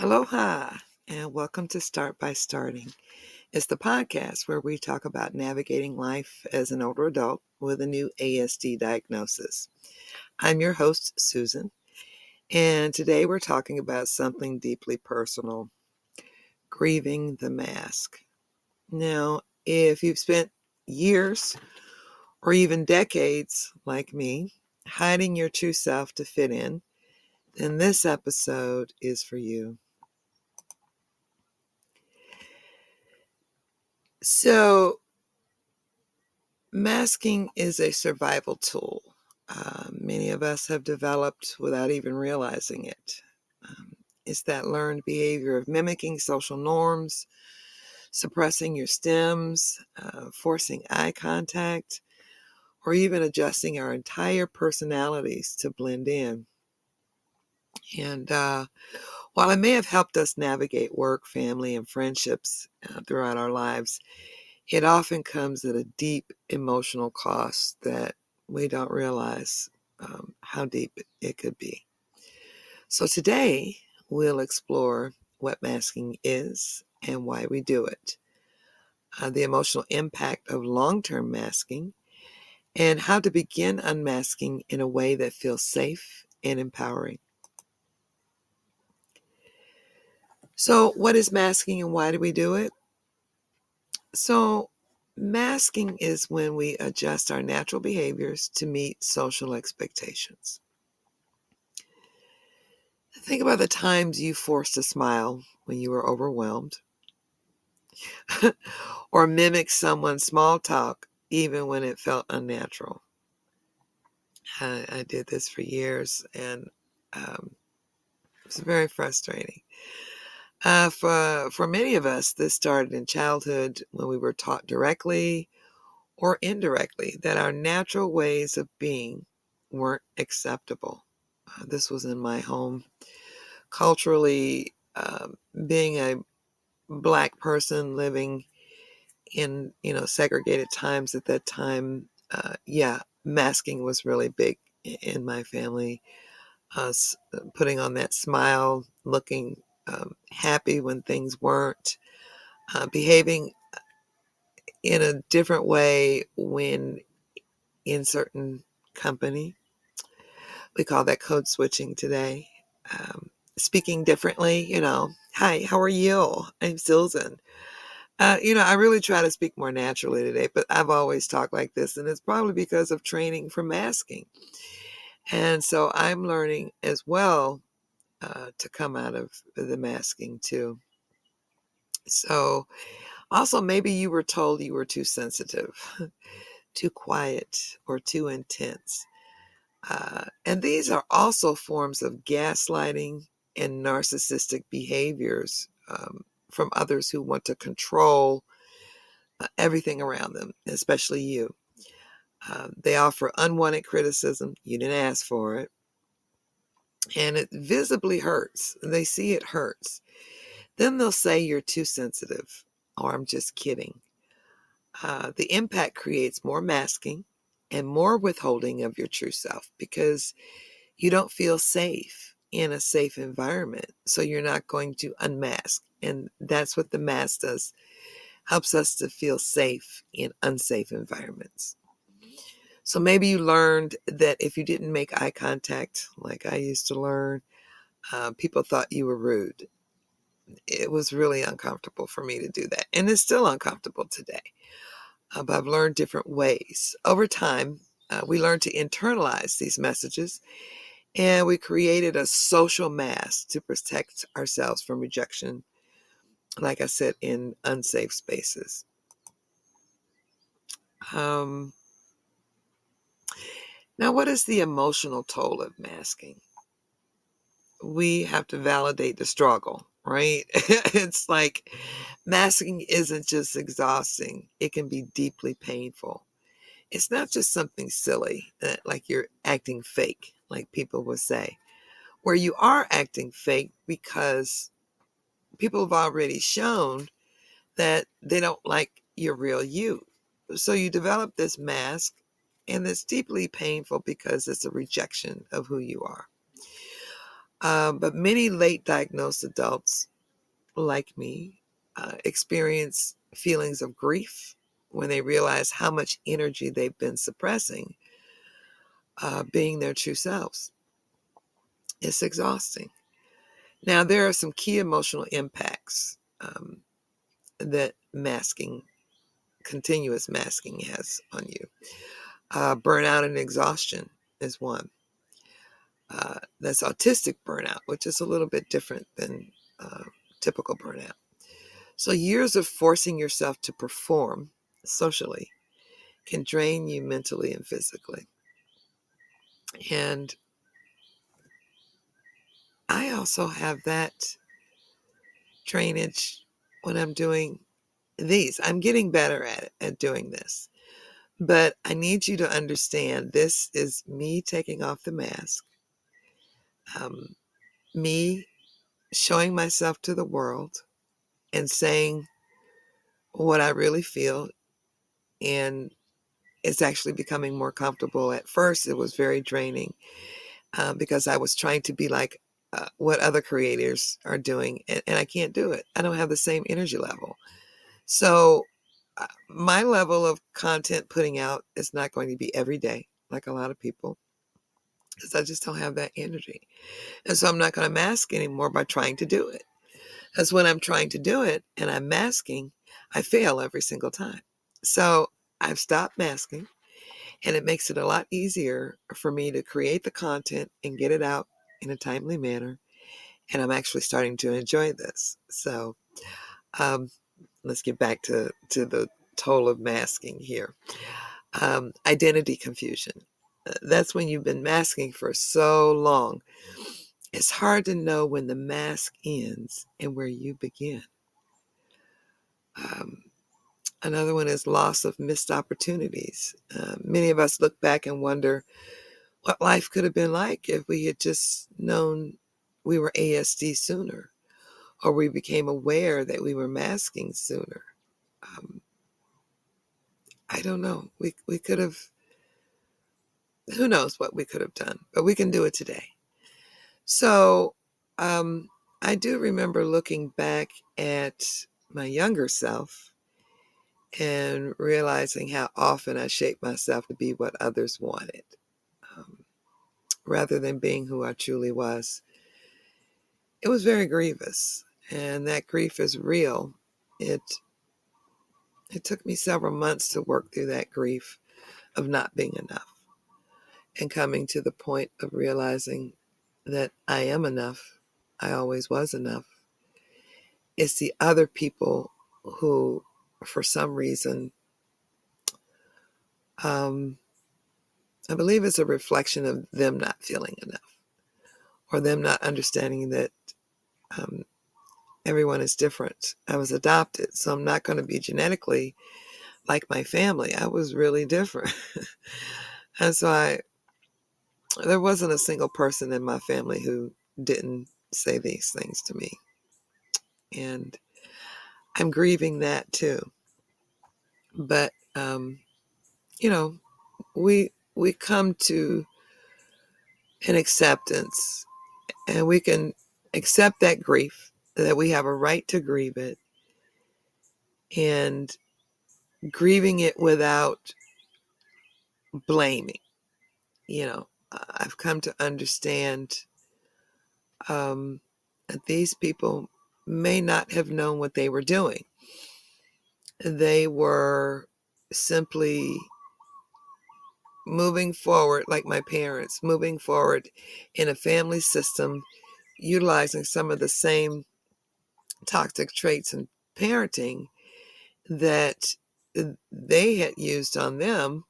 Aloha, and welcome to Start by Starting. It's the podcast where we talk about navigating life as an older adult with a new ASD diagnosis. I'm your host, Susan, and today we're talking about something deeply personal, grieving the mask. Now, if you've spent years or even decades, like me, hiding your true self to fit in, then this episode is for you. So, masking is a survival tool. Many of us have developed without even realizing it. Um, it's that learned behavior of mimicking social norms, suppressing your stims, forcing eye contact, or even adjusting our entire personalities to blend in. And while it may have helped us navigate work, family, and friendships throughout our lives, it often comes at a deep emotional cost that we don't realize how deep it could be. So today, we'll explore what masking is and why we do it, the emotional impact of long-term masking, and how to begin unmasking in a way that feels safe and empowering. So what is masking and why do we do it? So masking is when we adjust our natural behaviors to meet social expectations. Think about the times you forced a smile when you were overwhelmed, or mimic someone's small talk even when it felt unnatural. I did this for years, and it was very frustrating. For many of us, this started in childhood when we were taught directly or indirectly that our natural ways of being weren't acceptable. This was in my home. Culturally, being a Black person living in segregated times at that time, masking was really big in my family. Us putting on that smile, looking happy when things weren't, behaving in a different way when in certain company. We call that code switching today. Speaking differently, hi, how are you? I'm Susan. I really try to speak more naturally today, but I've always talked like this, and it's probably because of training for masking. And so I'm learning as well to come out of the masking too. So also, maybe you were told you were too sensitive, too quiet, or too intense. And these are also forms of gaslighting and narcissistic behaviors from others who want to control everything around them, especially you. They offer unwanted criticism. You didn't ask for it. And it visibly hurts. They see it hurts. Then they'll say you're too sensitive, or I'm just kidding. The impact creates more masking and more withholding of your true self because you don't feel safe in a safe environment. So you're not going to unmask. And that's what the mask does, helps us to feel safe in unsafe environments. So maybe you learned that if you didn't make eye contact, like I used to learn, people thought you were rude. It was really uncomfortable for me to do that. And it's still uncomfortable today. But I've learned different ways. Over time, we learned to internalize these messages, and we created a social mask to protect ourselves from rejection, like I said, in unsafe spaces. Um, Now, what is the emotional toll of masking? We have to validate the struggle, right? It's like masking isn't just exhausting, it can be deeply painful. It's not just something silly, like you're acting fake, like people would say, where you are acting fake because people have already shown that they don't like your real you. So you develop this mask, and it's deeply painful because it's a rejection of who you are. But many late diagnosed adults like me experience feelings of grief when they realize how much energy they've been suppressing, being their true selves. It's exhausting. Now, there are some key emotional impacts that masking, continuous masking, has on you. Burnout and exhaustion is one. That's autistic burnout, which is a little bit different than typical burnout. So, years of forcing yourself to perform socially can drain you mentally and physically. And I also have that drainage when I'm doing these. I'm getting better at doing this. But I need you to understand this is me taking off the mask, um, me showing myself to the world and saying what I really feel. And it's actually becoming more comfortable. At first, it was very draining because I was trying to be like what other creators are doing, and I can't do it. I don't have the same energy level. So my level of content putting out is not going to be every day like a lot of people because I just don't have that energy. And so I'm not going to mask anymore by trying to do it. Because when I'm trying to do it and I'm masking, I fail every single time. So I've stopped masking, and it makes it a lot easier for me to create the content and get it out in a timely manner. And I'm actually starting to enjoy this. So um, let's get back to the toll of masking here. Identity confusion. That's when you've been masking for so long. It's hard to know when the mask ends and where you begin. Um, Another one is loss of missed opportunities. Many of us look back and wonder what life could have been like if we had just known we were ASD sooner, or we became aware that we were masking sooner. Um, I don't know. We could have, who knows what we could have done, but we can do it today. So um, I do remember looking back at my younger self and realizing how often I shaped myself to be what others wanted, um, rather than being who I truly was. It was very grievous, and that grief is real. It it took me several months to work through that grief of not being enough and coming to the point of realizing that I am enough. I always was enough. It's the other people who, for some reason, um, I believe it's a reflection of them not feeling enough or them not understanding that um, everyone is different. I was adopted, so I'm not going to be genetically like my family. I was really different. And so there wasn't a single person in my family who didn't say these things to me. And I'm grieving that too. But, you know, we come to an acceptance, and we can accept that grief, that we have a right to grieve it, and grieving it without blaming. I've come to understand um, that these people may not have known what they were doing. They were simply moving forward, like my parents, moving forward in a family system, utilizing some of the same toxic traits in parenting that they had used on them.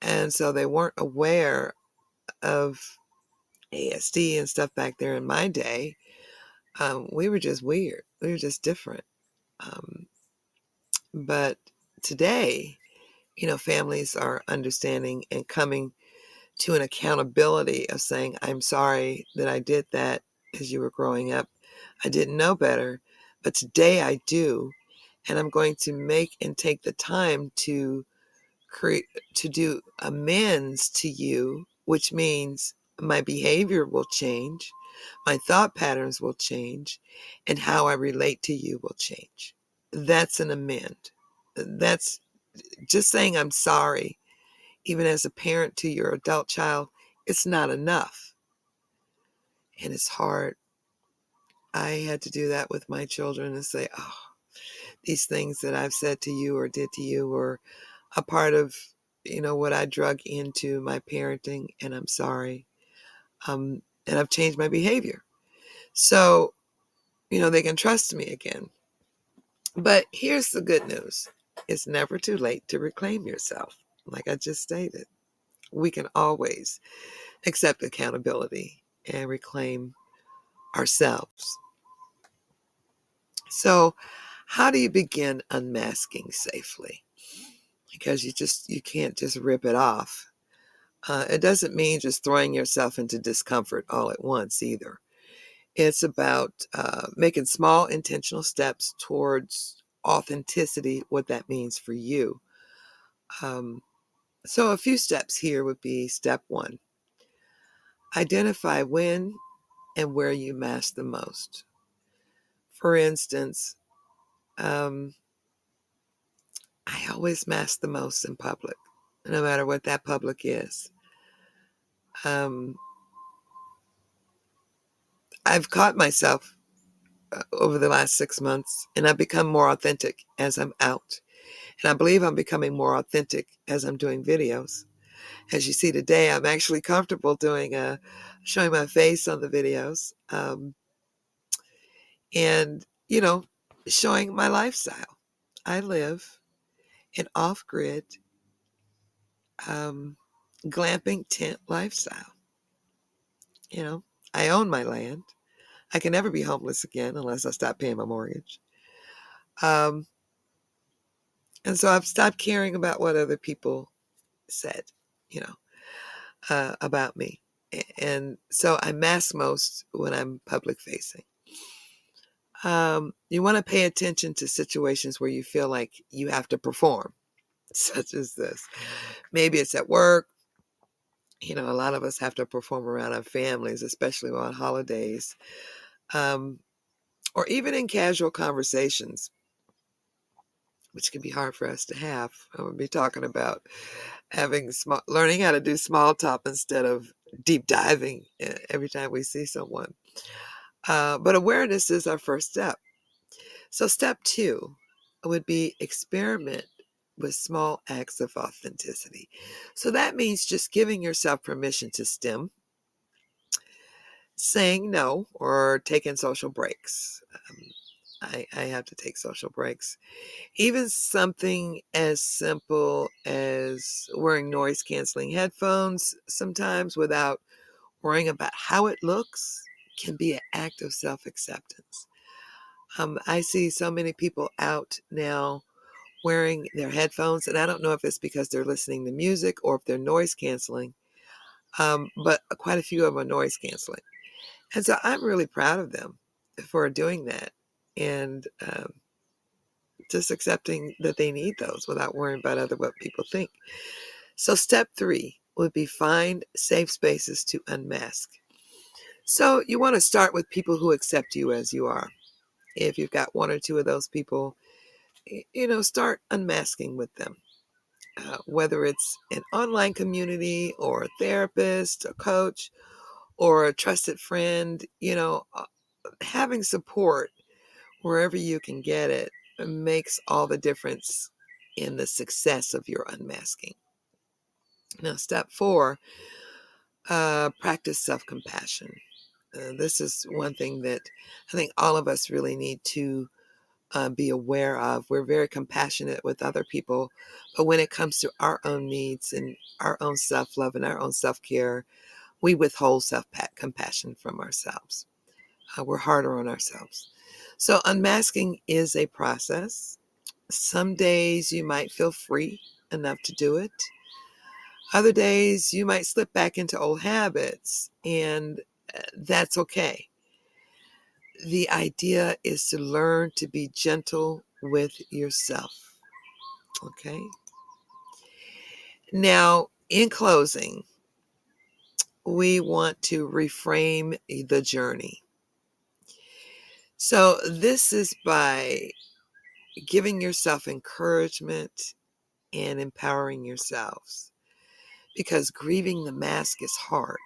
And so they weren't aware of ASD and stuff back there in my day. We were just weird. We were just different. Um, but today, families are understanding and coming to an accountability of saying, I'm sorry that I did that as you were growing up. I didn't know better, but today I do. And I'm going to make and take the time to create, to do amends to you, which means my behavior will change. My thought patterns will change, and how I relate to you will change. That's an amend. That's just saying I'm sorry, even as a parent to your adult child. It's not enough. And it's hard. I had to do that with my children and say, oh, these things that I've said to you or did to you were a part of, what I drug into my parenting, and I'm sorry. And I've changed my behavior. So, they can trust me again. But here's the good news. It's never too late to reclaim yourself. Like I just stated, we can always accept accountability and reclaim ourselves. So, how do you begin unmasking safely? Because you can't just rip it off. It doesn't mean just throwing yourself into discomfort all at once either. It's about making small intentional steps towards authenticity, what that means for you. So a few steps here would be step 1. Identify when and where you mask the most. For instance, I always mask the most in public, no matter what that public is. I've caught myself over the last 6 months, and I've become more authentic as I'm out. And I believe I'm becoming more authentic as I'm doing videos. As you see today, I'm actually comfortable showing my face on the videos, and, showing my lifestyle. I live an off-grid, um, glamping tent lifestyle. I own my land. I can never be homeless again unless I stop paying my mortgage. Um, and so I've stopped caring about what other people said, you know, about me. And so I mask most when I'm public facing. You want to pay attention to situations where you feel like you have to perform, such as this. Maybe it's at work. A lot of us have to perform around our families, especially on holidays, um, or even in casual conversations, which can be hard for us to have. I'm going to be talking about learning how to do small talk instead of deep diving every time we see someone. But awareness is our first step. So step 2 would be experiment with small acts of authenticity. So that means just giving yourself permission to stim, saying no, or taking social breaks. I have to take social breaks. Even something as simple as wearing noise canceling headphones sometimes without worrying about how it looks can be an act of self-acceptance. I see so many people out now wearing their headphones, and I don't know if it's because they're listening to music or if they're noise canceling, but quite a few of them are noise canceling. And so I'm really proud of them for doing that and just accepting that they need those without worrying about what people think. So step 3 would be find safe spaces to unmask. So you want to start with people who accept you as you are. If you've got 1 or 2 of those people, start unmasking with them. Whether it's an online community or a therapist, a coach, or a trusted friend, having support wherever you can get it makes all the difference in the success of your unmasking. Now, step 4, practice self-compassion. This is one thing that I think all of us really need to be aware of. We're very compassionate with other people, but when it comes to our own needs and our own self-love and our own self-care, we withhold self-compassion from ourselves. We're harder on ourselves. So unmasking is a process. Some days you might feel free enough to do it. Other days you might slip back into old habits, and that's okay. The idea is to learn to be gentle with yourself. Okay. Now, in closing, we want to reframe the journey. So this is by giving yourself encouragement and empowering yourselves, because grieving the mask is hard.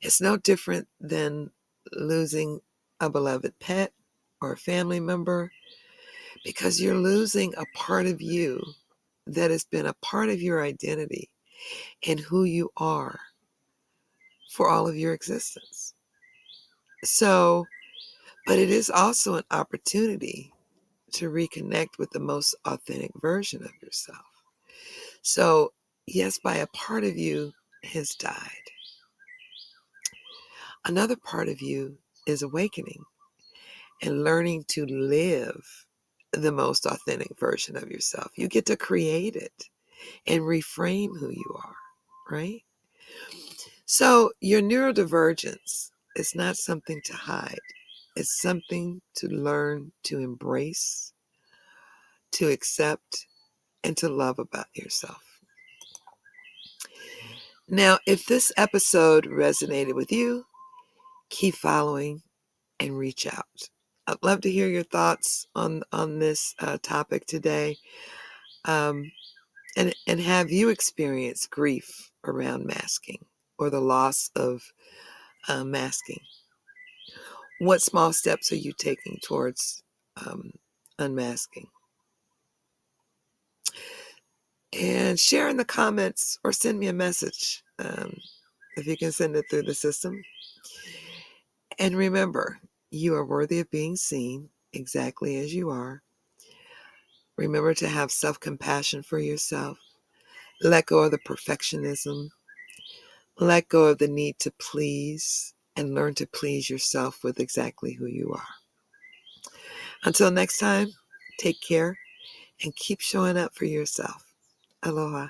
It's no different than losing a beloved pet or a family member, because you're losing a part of you that has been a part of your identity and who you are for all of your existence. So, but it is also an opportunity to reconnect with the most authentic version of yourself. So, yes, by a part of you has died. Another part of you is awakening and learning to live the most authentic version of yourself. You get to create it and reframe who you are, right? So your neurodivergence is not something to hide. It's something to learn to embrace, to accept, and to love about yourself. Now, if this episode resonated with you, keep following and reach out. I'd love to hear your thoughts on this topic today. And have you experienced grief around masking or the loss of masking? What small steps are you taking towards unmasking? And share in the comments or send me a message if you can send it through the system. And remember, you are worthy of being seen exactly as you are. Remember to have self-compassion for yourself. Let go of the perfectionism. Let go of the need to please, and learn to please yourself with exactly who you are. Until next time, take care and keep showing up for yourself. Aloha.